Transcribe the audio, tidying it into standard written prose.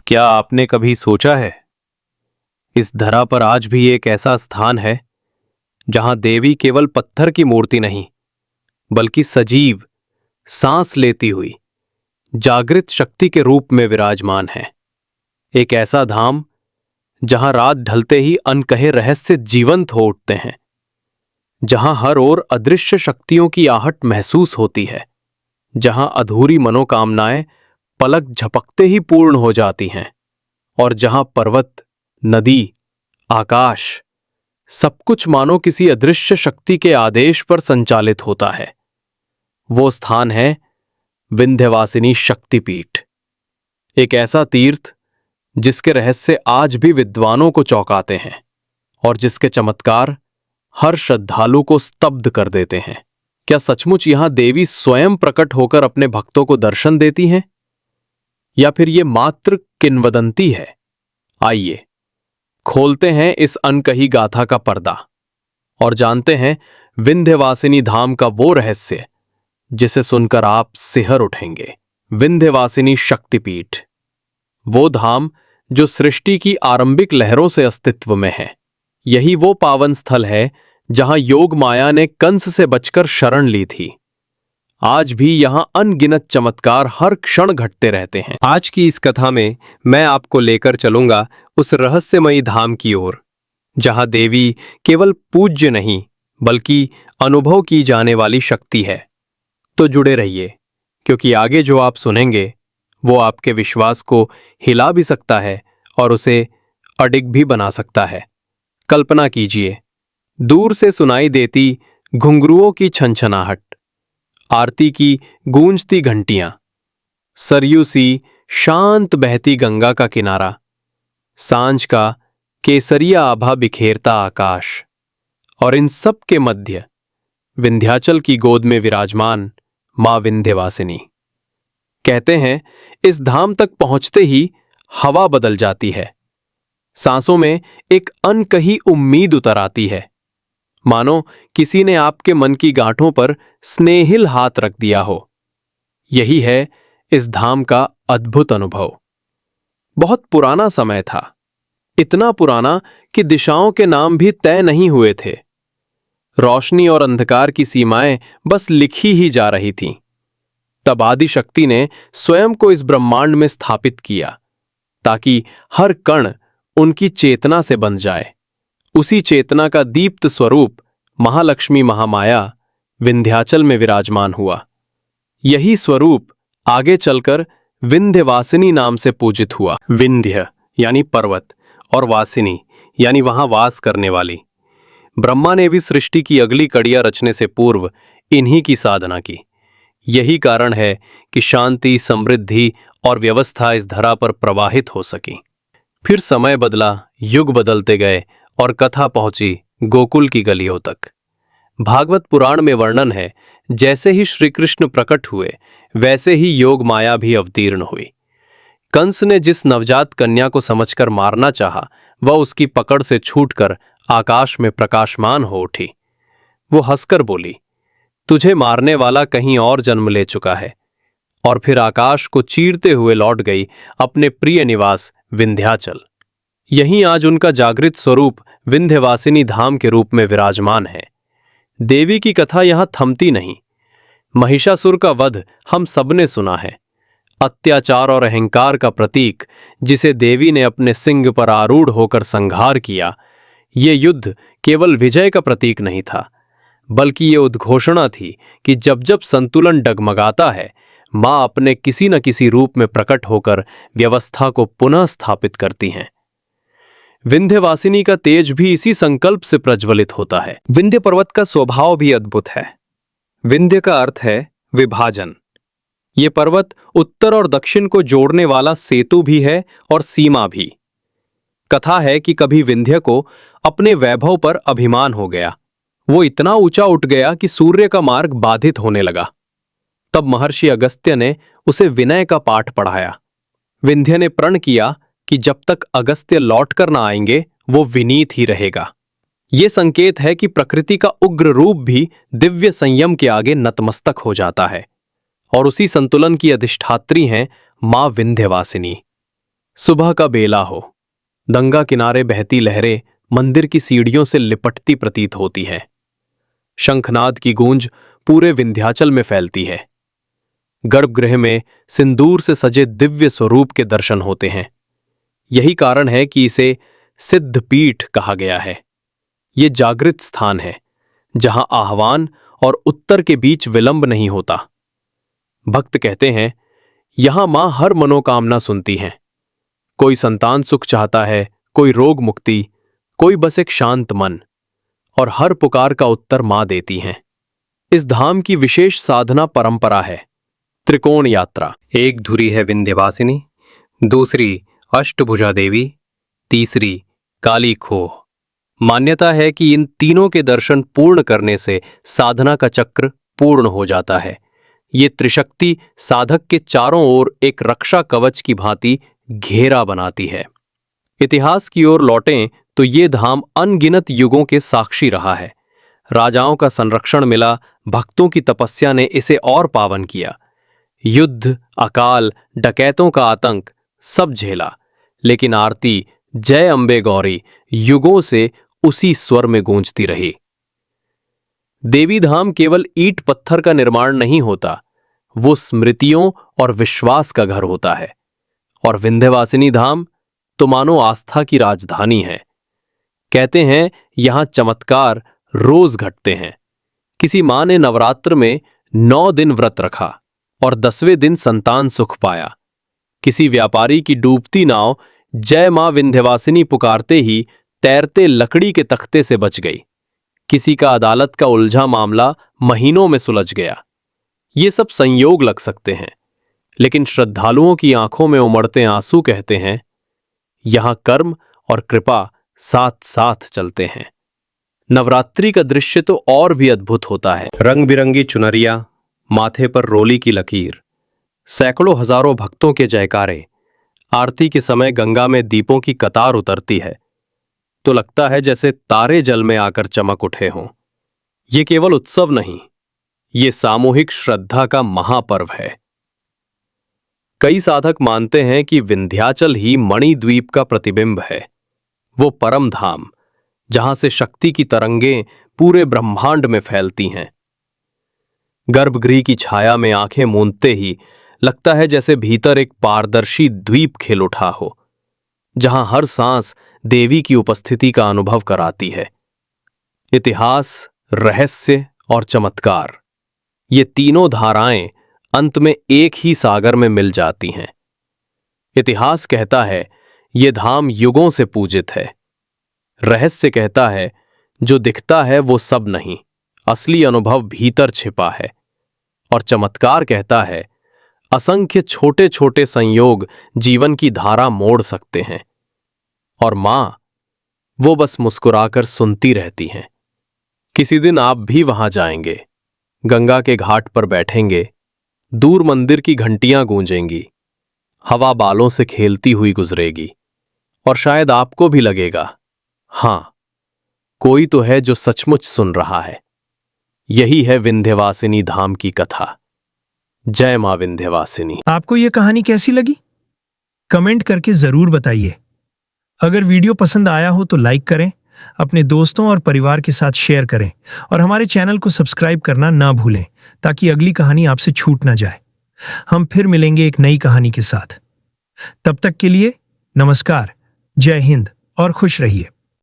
क्या आपने कभी सोचा है, इस धरा पर आज भी एक ऐसा स्थान है जहां देवी केवल पत्थर की मूर्ति नहीं, बल्कि सजीव, सांस लेती हुई जागृत शक्ति के रूप में विराजमान है। एक ऐसा धाम जहां रात ढलते ही अनकहे रहस्य जीवंत हो उठते हैं, जहां हर ओर अदृश्य शक्तियों की आहट महसूस होती है, जहां अधूरी मनोकामनाएं पलक झपकते ही पूर्ण हो जाती हैं, और जहां पर्वत, नदी, आकाश, सब कुछ मानो किसी अदृश्य शक्ति के आदेश पर संचालित होता है। वो स्थान है विंध्यवासिनी शक्तिपीठ। एक ऐसा तीर्थ जिसके रहस्य आज भी विद्वानों को चौंकाते हैं और जिसके चमत्कार हर श्रद्धालु को स्तब्ध कर देते हैं। क्या सचमुच यहां देवी स्वयं प्रकट होकर अपने भक्तों को दर्शन देती हैं, या फिर ये मात्र किंवदंती है? आइए खोलते हैं इस अनकही गाथा का पर्दा और जानते हैं विंध्यवासिनी धाम का वो रहस्य जिसे सुनकर आप सिहर उठेंगे। विंध्यवासिनी शक्तिपीठ, वो धाम जो सृष्टि की आरंभिक लहरों से अस्तित्व में है। यही वो पावन स्थल है जहां योग माया ने कंस से बचकर शरण ली थी। आज भी यहां अनगिनत चमत्कार हर क्षण घटते रहते हैं। आज की इस कथा में मैं आपको लेकर चलूंगा उस रहस्यमयी धाम की ओर, जहां देवी केवल पूज्य नहीं बल्कि अनुभव की जाने वाली शक्ति है। तो जुड़े रहिए, क्योंकि आगे जो आप सुनेंगे वो आपके विश्वास को हिला भी सकता है और उसे अडिग भी बना सकता है। कल्पना कीजिए, दूर से सुनाई देती घुंघरुओं की छनछनाहट, आरती की गूंजती घंटियां, सरयू सी शांत बहती गंगा का किनारा, सांझ का केसरिया आभा बिखेरता आकाश, और इन सब के मध्य विंध्याचल की गोद में विराजमान मां विंध्यवासिनी। कहते हैं इस धाम तक पहुंचते ही हवा बदल जाती है, सांसों में एक अनकही उम्मीद उतर आती है, मानो किसी ने आपके मन की गांठों पर स्नेहिल हाथ रख दिया हो। यही है इस धाम का अद्भुत अनुभव। बहुत पुराना समय था, इतना पुराना कि दिशाओं के नाम भी तय नहीं हुए थे। रोशनी और अंधकार की सीमाएं बस लिखी ही जा रही थीं। तब आदि शक्ति ने स्वयं को इस ब्रह्मांड में स्थापित किया, ताकि हर कण उनकी चेतना से बंध जाए। उसी चेतना का दीप्त स्वरूप महालक्ष्मी महामाया विंध्याचल में विराजमान हुआ। यही स्वरूप आगे चलकर विंध्यवासिनी नाम से पूजित हुआ। विंध्य यानी पर्वत और वासिनी यानी वहां वास करने वाली। ब्रह्मा ने भी सृष्टि की अगली कड़ियां रचने से पूर्व इन्हीं की साधना की। यही कारण है कि शांति, समृद्धि और व्यवस्था इस धरा पर प्रवाहित हो सकी। फिर समय बदला, युग बदलते गए और कथा पहुंची गोकुल की गलियों तक। भागवत पुराण में वर्णन है, जैसे ही श्री कृष्ण प्रकट हुए वैसे ही योग माया भी अवतीर्ण हुई। कंस ने जिस नवजात कन्या को समझकर मारना चाहा, वह उसकी पकड़ से छूटकर आकाश में प्रकाशमान हो उठी। वो हंसकर बोली, तुझे मारने वाला कहीं और जन्म ले चुका है, और फिर आकाश को चीरते हुए लौट गई अपने प्रिय निवास विंध्याचल। यहीं आज उनका जागृत स्वरूप विंध्यवासिनी धाम के रूप में विराजमान है। देवी की कथा यहां थमती नहीं। महिषासुर का वध हम सबने सुना है। अत्याचार और अहंकार का प्रतीक जिसे देवी ने अपने सिंह पर आरूढ़ होकर संहार किया। ये युद्ध केवल विजय का प्रतीक नहीं था, बल्कि ये उद्घोषणा थी कि जब जब संतुलन डगमगाता है, मां अपने किसी न किसी रूप में प्रकट होकर व्यवस्था को पुनः स्थापित करती हैं। विंध्यवासिनी का तेज भी इसी संकल्प से प्रज्वलित होता है। विंध्य पर्वत का स्वभाव भी अद्भुत है। विंध्य का अर्थ है विभाजन। ये पर्वत उत्तर और दक्षिण को जोड़ने वाला सेतु भी है और सीमा भी। कथा है कि कभी विंध्य को अपने वैभव पर अभिमान हो गया। वो इतना ऊंचा उठ गया कि सूर्य का मार्ग बाधित होने लगा। तब महर्षि अगस्त्य ने उसे विनय का पाठ पढ़ाया। विंध्य ने प्रण किया कि जब तक अगस्त्य लौटकर न आएंगे वो विनीत ही रहेगा। ये संकेत है कि प्रकृति का उग्र रूप भी दिव्य संयम के आगे नतमस्तक हो जाता है, और उसी संतुलन की अधिष्ठात्री हैं मां विंध्यवासिनी। सुबह का बेला हो, गंगा किनारे बहती लहरें मंदिर की सीढ़ियों से लिपटती प्रतीत होती है। शंखनाद की गूंज पूरे विंध्याचल में फैलती है। गर्भगृह में सिंदूर से सजे दिव्य स्वरूप के दर्शन होते हैं। यही कारण है कि इसे सिद्धपीठ कहा गया है। ये जागृत स्थान है जहां आह्वान और उत्तर के बीच विलंब नहीं होता। भक्त कहते हैं, यहां मां हर मनोकामना सुनती हैं। कोई संतान सुख चाहता है, कोई रोग मुक्ति, कोई बस एक शांत मन, और हर पुकार का उत्तर मां देती हैं। इस धाम की विशेष साधना परंपरा है त्रिकोण यात्रा। एक धुरी है विंध्यवासिनी, दूसरी अष्टभुजा देवी, तीसरी काली खोह। मान्यता है कि इन तीनों के दर्शन पूर्ण करने से साधना का चक्र पूर्ण हो जाता है। ये त्रिशक्ति साधक के चारों ओर एक रक्षा कवच की भांति घेरा बनाती है। इतिहास की ओर लौटें तो ये धाम अनगिनत युगों के साक्षी रहा है। राजाओं का संरक्षण मिला, भक्तों की तपस्या ने इसे और पावन किया। युद्ध, अकाल, डकैतों का आतंक सब झेला, लेकिन आरती जय अंबे गौरी युगों से उसी स्वर में गूंजती रही। देवी धाम केवल ईंट पत्थर का निर्माण नहीं होता, वो स्मृतियों और विश्वास का घर होता है। और विंध्यवासिनी धाम तो मानो आस्था की राजधानी है। कहते हैं यहां चमत्कार रोज घटते हैं। किसी मां ने नवरात्र में 9 दिन व्रत रखा और 10वें दिन संतान सुख पाया। किसी व्यापारी की डूबती नाव जय मां विंध्यवासिनी पुकारते ही तैरते लकड़ी के तख्ते से बच गई। किसी का अदालत का उलझा मामला महीनों में सुलझ गया। ये सब संयोग लग सकते हैं, लेकिन श्रद्धालुओं की आंखों में उमड़ते आंसू कहते हैं, यहां कर्म और कृपा साथ साथ चलते हैं। नवरात्रि का दृश्य तो और भी अद्भुत होता है। रंग बिरंगी चुनरिया, माथे पर रोली की लकीर, सैकड़ों हजारों भक्तों के जयकारे। आरती के समय गंगा में दीपों की कतार उतरती है तो लगता है जैसे तारे जल में आकर चमक उठे हों। ये केवल उत्सव नहीं, ये सामूहिक श्रद्धा का महापर्व है। कई साधक मानते हैं कि विंध्याचल ही मणिद्वीप का प्रतिबिंब है, वो परम धाम जहां से शक्ति की तरंगें पूरे ब्रह्मांड में फैलती हैं। गर्भगृह की छाया में आंखें मूंदते ही लगता है जैसे भीतर एक पारदर्शी द्वीप खिल उठा हो, जहां हर सांस देवी की उपस्थिति का अनुभव कराती है। इतिहास, रहस्य और चमत्कार, ये तीनों धाराएं अंत में एक ही सागर में मिल जाती हैं। इतिहास कहता है ये धाम युगों से पूजित है। रहस्य कहता है जो दिखता है वो सब नहीं, असली अनुभव भीतर छिपा है। और चमत्कार कहता है असंख्य छोटे छोटे संयोग जीवन की धारा मोड़ सकते हैं। और मां, वो बस मुस्कुराकर सुनती रहती हैं। किसी दिन आप भी वहां जाएंगे, गंगा के घाट पर बैठेंगे, दूर मंदिर की घंटियां गूंजेंगी, हवा बालों से खेलती हुई गुजरेगी, और शायद आपको भी लगेगा, हां, कोई तो है जो सचमुच सुन रहा है। यही है विंध्यवासिनी धाम की कथा। जय मां विंध्यवासिनी। आपको यह कहानी कैसी लगी? कमेंट करके जरूर बताइए। अगर वीडियो पसंद आया हो तो लाइक करें, अपने दोस्तों और परिवार के साथ शेयर करें और हमारे चैनल को सब्सक्राइब करना ना भूलें ताकि अगली कहानी आपसे छूट ना जाए। हम फिर मिलेंगे एक नई कहानी के साथ। तब तक के लिए नमस्कार, जय हिंद और खुश रहिए।